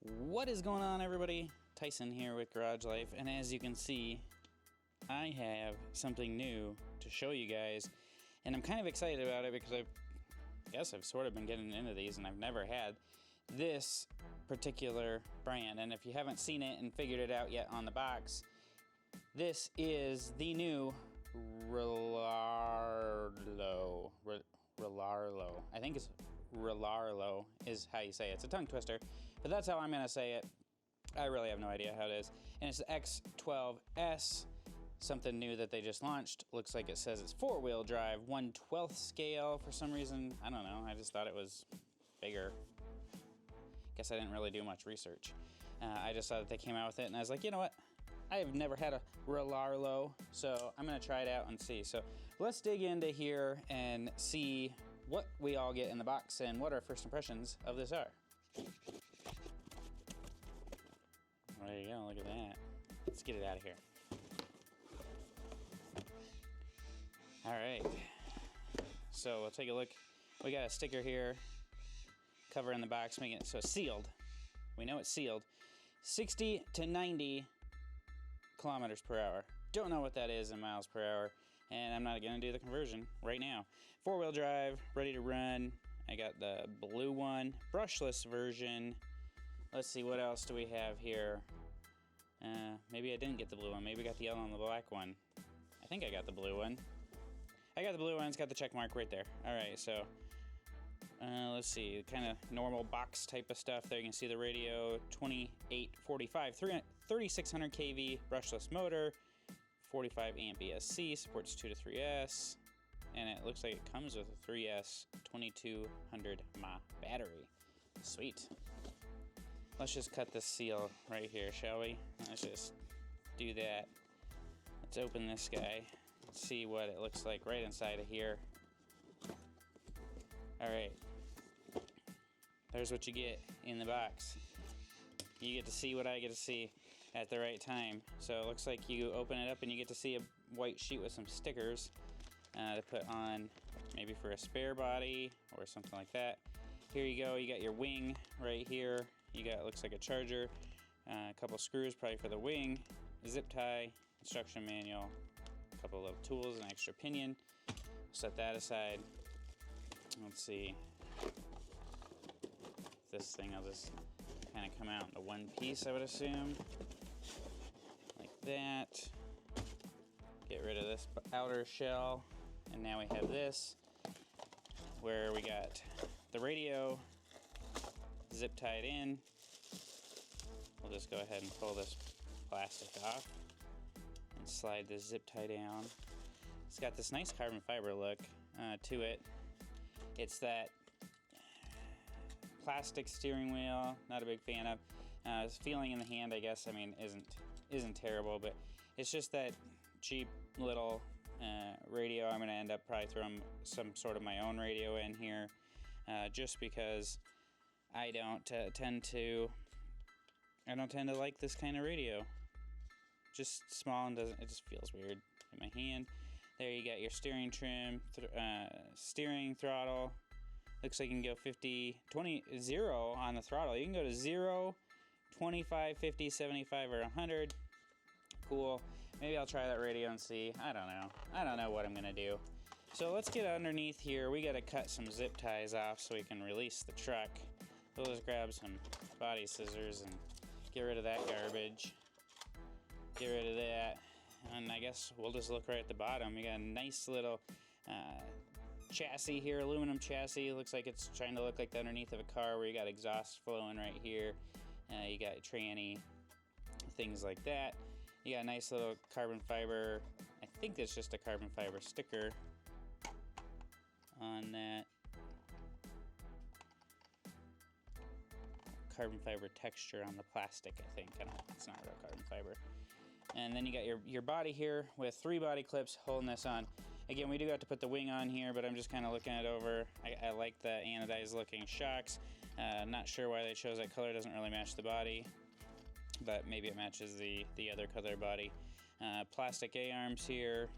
What is going on, everybody? Tyson here with Garage Life, and as you can see, I have something new to show you guys, and I'm kind of excited about it because I guess I've sort of been getting into these and I've never had this particular brand. And if you haven't seen it and figured it out yet on the box, this is the new Rlaarlo. I think it's Rlaarlo is how you say it. It's a tongue twister, but that's how I'm going to say it. I really have no idea how it is. And it's the X12S, something new that they just launched. Looks like it says it's 4-wheel drive, 1/12 scale for some reason. I don't know. I just thought it was bigger. Guess I didn't really do much research. I just saw that they came out with it, and I was like, you know what? I have never had a Rlaarlo, so I'm going to try it out and see. So let's dig into here and see what we all get in the box and what our first impressions of this are. There you go, look at that. Let's get it out of here. All right, so we'll take a look. We got a sticker here, cover in the box, making it so it's sealed. We know it's sealed. 60 to 90 kilometers per hour. Don't know what that is in miles per hour, and I'm not going to do the conversion right now. 4-wheel drive, ready to run. I got the blue one, brushless version. Let's see, what else do we have here? Maybe I didn't get the blue one. Maybe I got the yellow and the black one. I think I got the blue one. I got the blue one. It's got the check mark right there. All right, so let's see, kind of normal box type of stuff there. You can see the radio, 2845, 3600 kV brushless motor, 45 amp ESC, supports 2 to 3S, and it looks like it comes with a 3S 2200 mAh battery. Sweet. Let's just cut this seal right here, shall we? Let's just do that. Let's open this guy. Let's see what it looks like right inside of here. All right. There's what you get in the box. You get to see what I get to see at the right time. So it looks like you open it up and you get to see a white sheet with some stickers to put on, maybe for a spare body or something like that. Here you go. You got your wing right here. You got, it looks like a charger, a couple screws probably for the wing, zip tie, instruction manual, a couple little tools, an extra pinion. Set that aside. Let's see. This thing will just kind of come out into one piece, I would assume. Like that. Get rid of this outer shell. And now we have this, where we got the radio zip tied in. We'll just go ahead and pull this plastic off and slide this zip tie down. It's got this nice carbon fiber look to it. It's that plastic steering wheel, not a big fan of. Feeling in the hand, I guess, I mean, isn't terrible, but it's just that cheap little radio. I'm going to end up probably throwing some sort of my own radio in here, just because I don't tend to like this kind of radio. Just small and it just feels weird in my hand. There you got your steering trim, steering throttle. Looks like you can go 0 on the throttle. You can go to 0, 25, 50, 75, or 100. Cool. Maybe I'll try that radio and see. I don't know. I don't know what I'm gonna do. So let's get underneath here. We gotta cut some zip ties off so we can release the truck. We'll just grab some body scissors and get rid of that garbage. Get rid of that. And I guess we'll just look right at the bottom. We got a nice little chassis here, aluminum chassis. Looks like it's trying to look like the underneath of a car, where you got exhaust flowing right here. You got tranny, things like that. You got a nice little carbon fiber. I think that's just a carbon fiber sticker on that. Carbon fiber texture on the plastic, I think. It's not real carbon fiber. And then you got your body here with 3 body clips holding this on. Again, we do have to put the wing on here, but I'm just kind of looking it over. I like the anodized looking shocks. Not sure why they chose that color. It doesn't really match the body, but maybe it matches the other color body. Plastic A-arms here.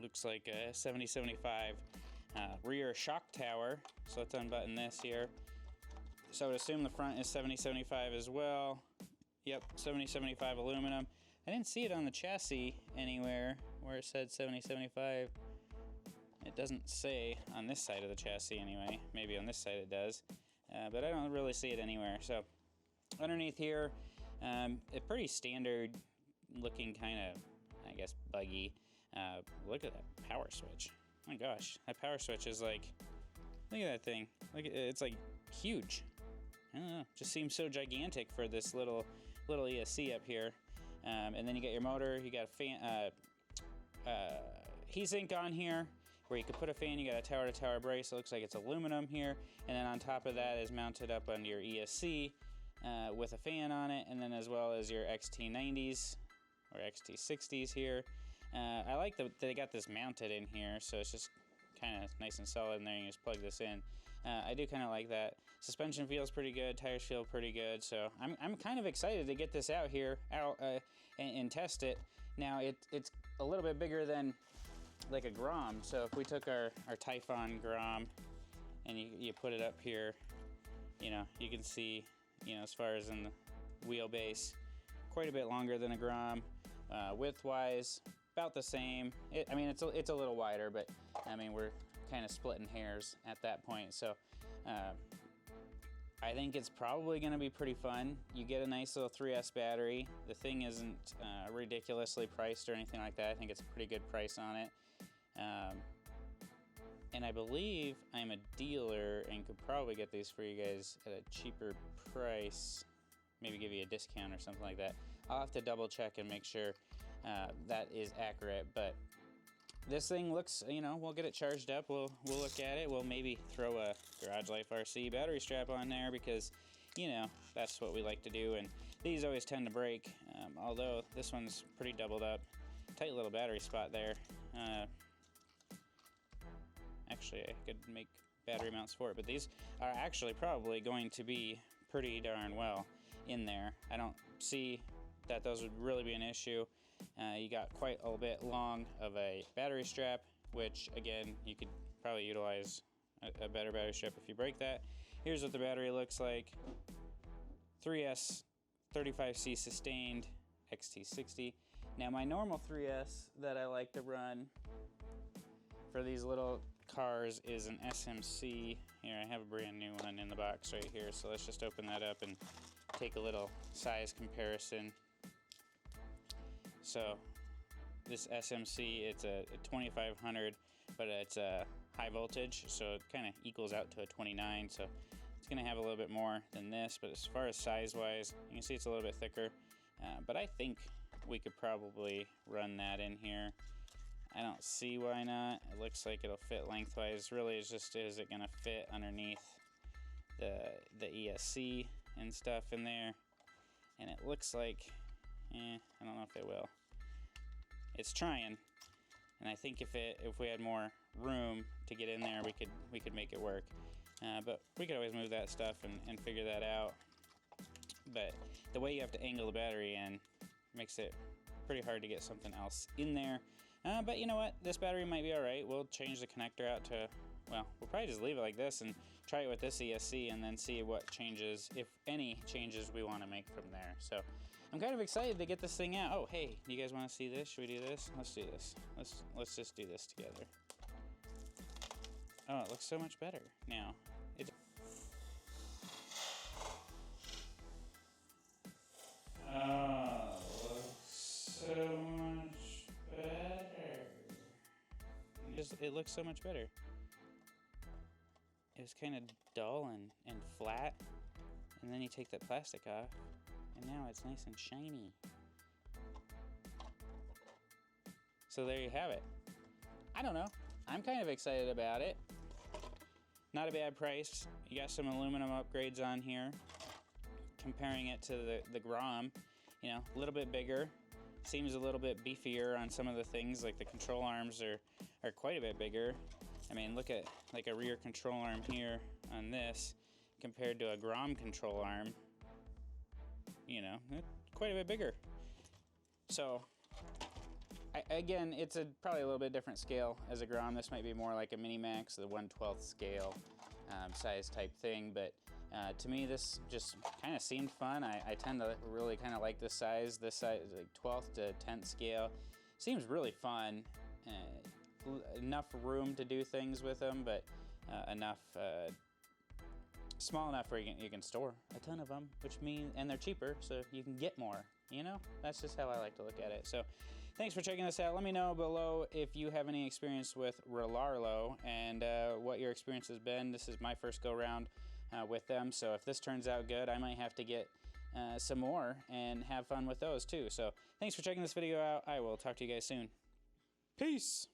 Looks like a 7075 rear shock tower. So let's unbutton this here. So I would assume the front is 7075 as well. Yep, 7075 aluminum. I didn't see it on the chassis anywhere where it said 7075. It doesn't say on this side of the chassis anyway. Maybe on this side it does, but I don't really see it anywhere. So underneath here, a pretty standard looking kind of, I guess, buggy. Look at that power switch. Oh my gosh, that power switch is like, look at that thing. Look, it's like huge. I don't know, just seems so gigantic for this little ESC up here. And then you got your motor. You got a fan, heatsink on here, where you could put a fan. You got a tower-to-tower brace. It looks like it's aluminum here, and then on top of that is mounted up on your ESC with a fan on it, and then as well as your XT90s or XT60s here. I like that they got this mounted in here, so it's just kind of nice and solid in there. You just plug this in. I do kind of like that. Suspension feels pretty good. Tires feel pretty good. So I'm kind of excited to get this out here and test it. Now it's a little bit bigger than like a Grom. So if we took our Typhon Grom and you put it up here, you know, you can see, you know, as far as in the wheelbase, quite a bit longer than a Grom. Width-wise, about the same. I mean, it's a little wider, but I mean, we're kind of splitting hairs at that point. So I think it's probably going to be pretty fun. You get a nice little 3S battery. The thing isn't ridiculously priced or anything like that. I think it's a pretty good price on it. And I believe I'm a dealer and could probably get these for you guys at a cheaper price. Maybe give you a discount or something like that. I'll have to double check and make sure that is accurate. But this thing looks, you know, we'll get it charged up. We'll look at it. We'll maybe throw a Garage Life RC battery strap on there because, you know, that's what we like to do. And these always tend to break, although this one's pretty doubled up. Tight little battery spot there. Actually, I could make battery mounts for it, but these are actually probably going to be pretty darn well in there. I don't see that those would really be an issue. You got quite a bit long of a battery strap, which again, you could probably utilize a better battery strap if you break that. Here's what the battery looks like. 3S 35C sustained XT60. Now my normal 3S that I like to run for these little cars is an SMC. Here, I have a brand new one in the box right here, so let's just open that up and take a little size comparison. So this SMC, it's a 2500, but it's a high voltage, so it kind of equals out to a 29, so it's going to have a little bit more than this. But as far as size wise, you can see it's a little bit thicker, but I think we could probably run that in here. I don't see why not. It looks like it'll fit lengthwise. Really, it's just, is it going to fit underneath the ESC and stuff in there? And it looks like, I don't know if it will. It's trying, and I think if we had more room to get in there, we could make it work. But we could always move that stuff and figure that out. But the way you have to angle the battery in makes it pretty hard to get something else in there. But you know what? This battery might be all right. We'll change the connector out to, well, we'll probably just leave it like this and try it with this ESC and then see what changes, if any changes we want to make from there. So I'm kind of excited to get this thing out. Oh, hey, you guys want to see this? Should we do this? Let's do this. Let's just do this together. Oh, it looks so much better now. Oh, looks so much better. It looks so much better. It was kind of dull and flat, and then you take that plastic off, and now it's nice and shiny. So there you have it. I don't know. I'm kind of excited about it. Not a bad price. You got some aluminum upgrades on here. Comparing it to the Grom, you know, a little bit bigger. Seems a little bit beefier on some of the things, like the control arms are quite a bit bigger. I mean, look at like a rear control arm here on this compared to a Grom control arm. You know, quite a bit bigger. So, again, it's probably a little bit different scale as a Grom. This might be more like a Mini Max, the 1/12 scale size type thing, but To me, this just kind of seemed fun. I tend to really kind of like this size. This size, like 12th to 10th scale, seems really fun. Enough room to do things with them, but enough small enough where you can store a ton of them, which means, and they're cheaper, so you can get more. You know, that's just how I like to look at it. So, thanks for checking this out. Let me know below if you have any experience with Rlaarlo and what your experience has been. This is my first go round with them, so if this turns out good, I might have to get some more and have fun with those too. So, thanks for checking this video out. I will talk to you guys soon. Peace!